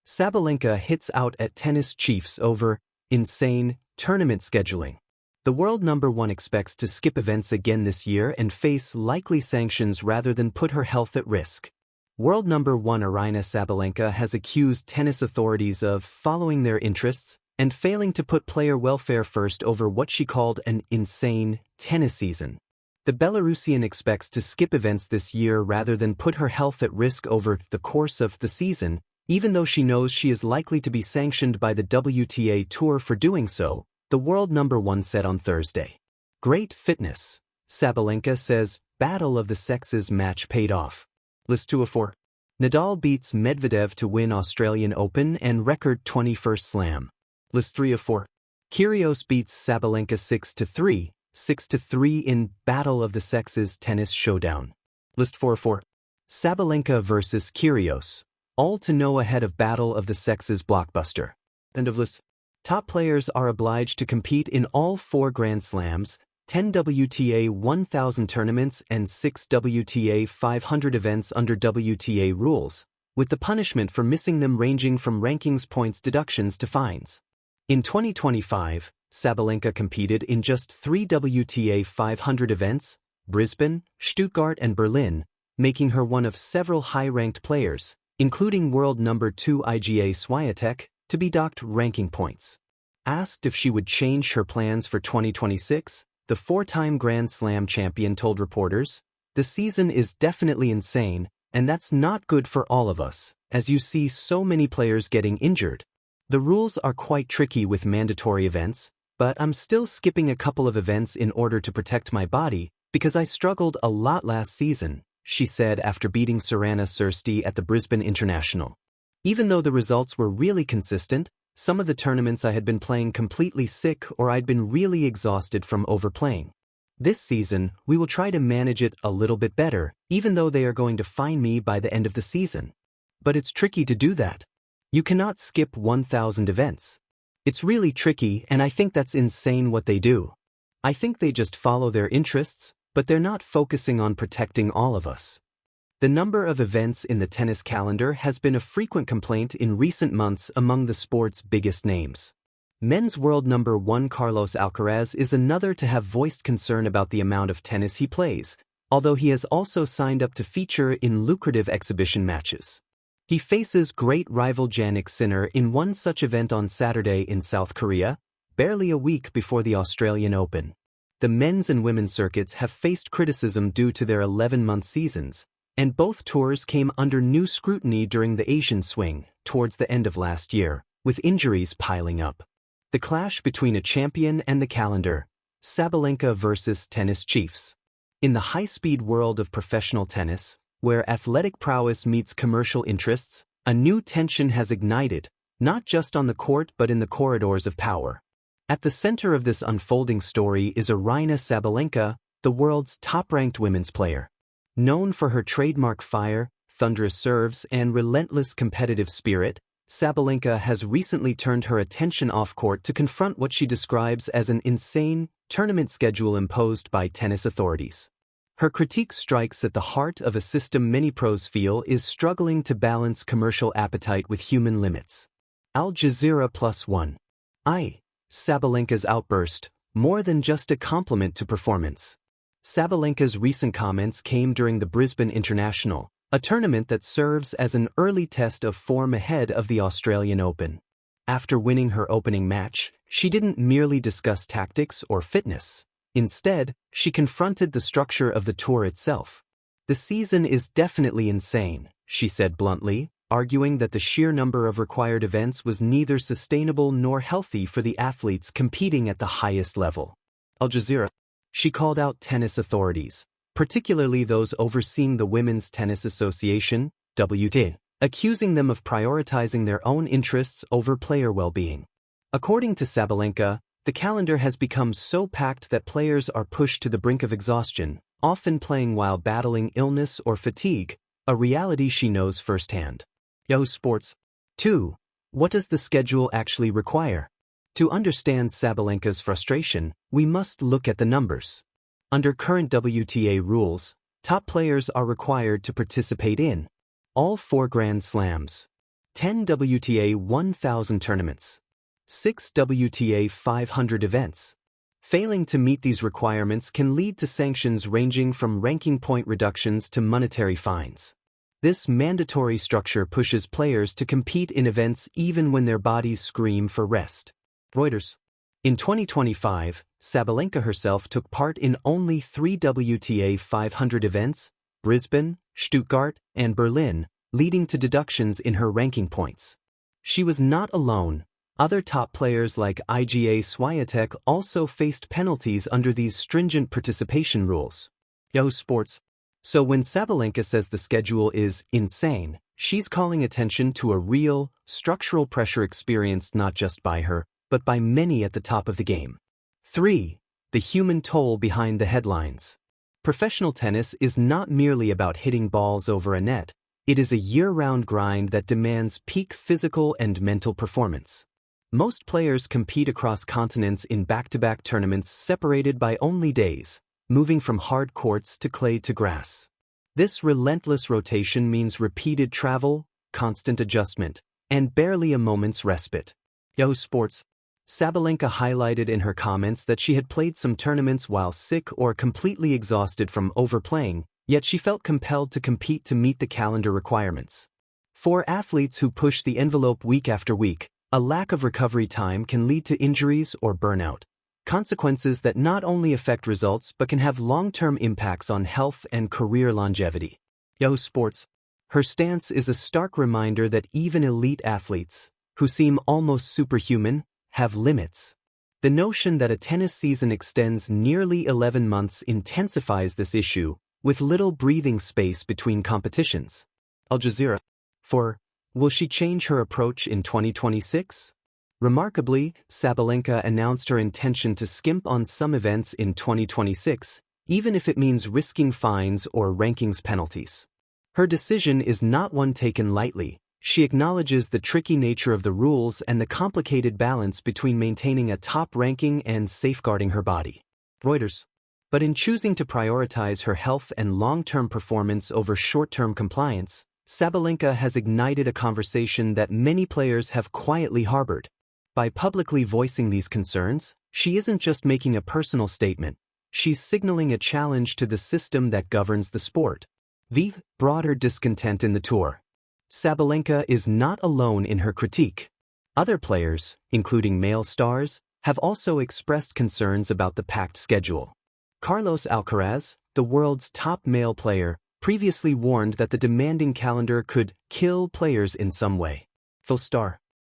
Sabalenka hits out at tennis chiefs over insane tournament scheduling. The world number one expects to skip events again this year and face likely sanctions rather than put her health at risk. World number one Aryna Sabalenka has accused tennis authorities of following their interests and failing to put player welfare first over what she called an insane tennis season. The Belarusian expects to skip events this year rather than put her health at risk over the course of the season, even though she knows she is likely to be sanctioned by the WTA Tour for doing so, the world number one said on Thursday. Great fitness, Sabalenka says. Battle of the sexes match paid off. List 2 of 4. Nadal beats Medvedev to win Australian Open and record 21st slam. List 3 of 4. Kyrgios beats Sabalenka 6-3, 6-3 in Battle of the Sexes tennis showdown. List 4 of 4. Sabalenka vs Kyrgios, all to know ahead of Battle of the Sexes blockbuster. End of list. Top players are obliged to compete in all 4 Grand Slams, 10 WTA 1000 tournaments and 6 WTA 500 events under WTA rules, with the punishment for missing them ranging from rankings points deductions to fines. In 2025, Sabalenka competed in just 3 WTA 500 events, Brisbane, Stuttgart and Berlin, making her one of several high-ranked players, including world number 2 Iga Swiatek, to be docked ranking points. Asked if she would change her plans for 2026, the 4-time Grand Slam champion told reporters, "The season is definitely insane, and that's not good for all of us, as you see so many players getting injured. The rules are quite tricky with mandatory events, but I'm still skipping a couple of events in order to protect my body because I struggled a lot last season," she said after beating Sorana Cîrstea at the Brisbane International. "Even though the results were really consistent, some of the tournaments I had been playing completely sick or I'd been really exhausted from overplaying. This season, we will try to manage it a little bit better, even though they are going to fine me by the end of the season. But it's tricky to do that. You cannot skip 1000 events. It's really tricky, and I think that's insane what they do. I think they just follow their interests, but they're not focusing on protecting all of us." The number of events in the tennis calendar has been a frequent complaint in recent months among the sport's biggest names. Men's world number one Carlos Alcaraz is another to have voiced concern about the amount of tennis he plays, although he has also signed up to feature in lucrative exhibition matches. He faces great rival Jannik Sinner in one such event on Saturday in South Korea, barely a week before the Australian Open. The men's and women's circuits have faced criticism due to their 11-month seasons, and both tours came under new scrutiny during the Asian swing towards the end of last year, with injuries piling up. The clash between a champion and the calendar, Sabalenka versus tennis chiefs. In the high-speed world of professional tennis, where athletic prowess meets commercial interests, a new tension has ignited, not just on the court but in the corridors of power. At the center of this unfolding story is Aryna Sabalenka, the world's top-ranked women's player. Known for her trademark fire, thunderous serves, and relentless competitive spirit, Sabalenka has recently turned her attention off-court to confront what she describes as an insane tournament schedule imposed by tennis authorities. Her critique strikes at the heart of a system many pros feel is struggling to balance commercial appetite with human limits. Al Jazeera +1. Sabalenka's outburst, more than just a compliment to performance. Sabalenka's recent comments came during the Brisbane International, a tournament that serves as an early test of form ahead of the Australian Open. After winning her opening match, she didn't merely discuss tactics or fitness. Instead, she confronted the structure of the tour itself. "The season is definitely insane," she said bluntly, arguing that the sheer number of required events was neither sustainable nor healthy for the athletes competing at the highest level. Al Jazeera. She called out tennis authorities, particularly those overseeing the Women's Tennis Association, WTA, accusing them of prioritizing their own interests over player well-being. According to Sabalenka, the calendar has become so packed that players are pushed to the brink of exhaustion, often playing while battling illness or fatigue, a reality she knows firsthand. Yahoo Sports. 2. What does the schedule actually require? To understand Sabalenka's frustration, we must look at the numbers. Under current WTA rules, top players are required to participate in all 4 Grand Slams, 10 WTA 1000 tournaments, 6 WTA 500 events. Failing to meet these requirements can lead to sanctions ranging from ranking point reductions to monetary fines. This mandatory structure pushes players to compete in events even when their bodies scream for rest. Reuters. In 2025, Sabalenka herself took part in only 3 WTA 500 events, Brisbane, Stuttgart, and Berlin, leading to deductions in her ranking points. She was not alone. Other top players like Iga Swiatek also faced penalties under these stringent participation rules. Yahoo Sports. So when Sabalenka says the schedule is insane, she's calling attention to a real, structural pressure experienced not just by her, but by many at the top of the game. 3. The human toll behind the headlines. Professional tennis is not merely about hitting balls over a net, it is a year-round grind that demands peak physical and mental performance. Most players compete across continents in back-to-back tournaments separated by only days, moving from hard courts to clay to grass. This relentless rotation means repeated travel, constant adjustment, and barely a moment's respite. Yahoo Sports. Sabalenka highlighted in her comments that she had played some tournaments while sick or completely exhausted from overplaying, yet she felt compelled to compete to meet the calendar requirements. For athletes who push the envelope week after week, a lack of recovery time can lead to injuries or burnout, consequences that not only affect results but can have long-term impacts on health and career longevity. Yahoo Sports. Her stance is a stark reminder that even elite athletes, who seem almost superhuman, have limits. The notion that a tennis season extends nearly 11 months intensifies this issue, with little breathing space between competitions. Al Jazeera. For, will she change her approach in 2026? Remarkably, Sabalenka announced her intention to skimp on some events in 2026, even if it means risking fines or rankings penalties. Her decision is not one taken lightly. She acknowledges the tricky nature of the rules and the complicated balance between maintaining a top ranking and safeguarding her body. Reuters. But in choosing to prioritize her health and long-term performance over short-term compliance, Sabalenka has ignited a conversation that many players have quietly harbored. By publicly voicing these concerns, she isn't just making a personal statement, she's signaling a challenge to the system that governs the sport. The broader discontent in the tour. Sabalenka is not alone in her critique. Other players, including male stars, have also expressed concerns about the packed schedule. Carlos Alcaraz, the world's top male player, previously warned that the demanding calendar could kill players in some way. Full star.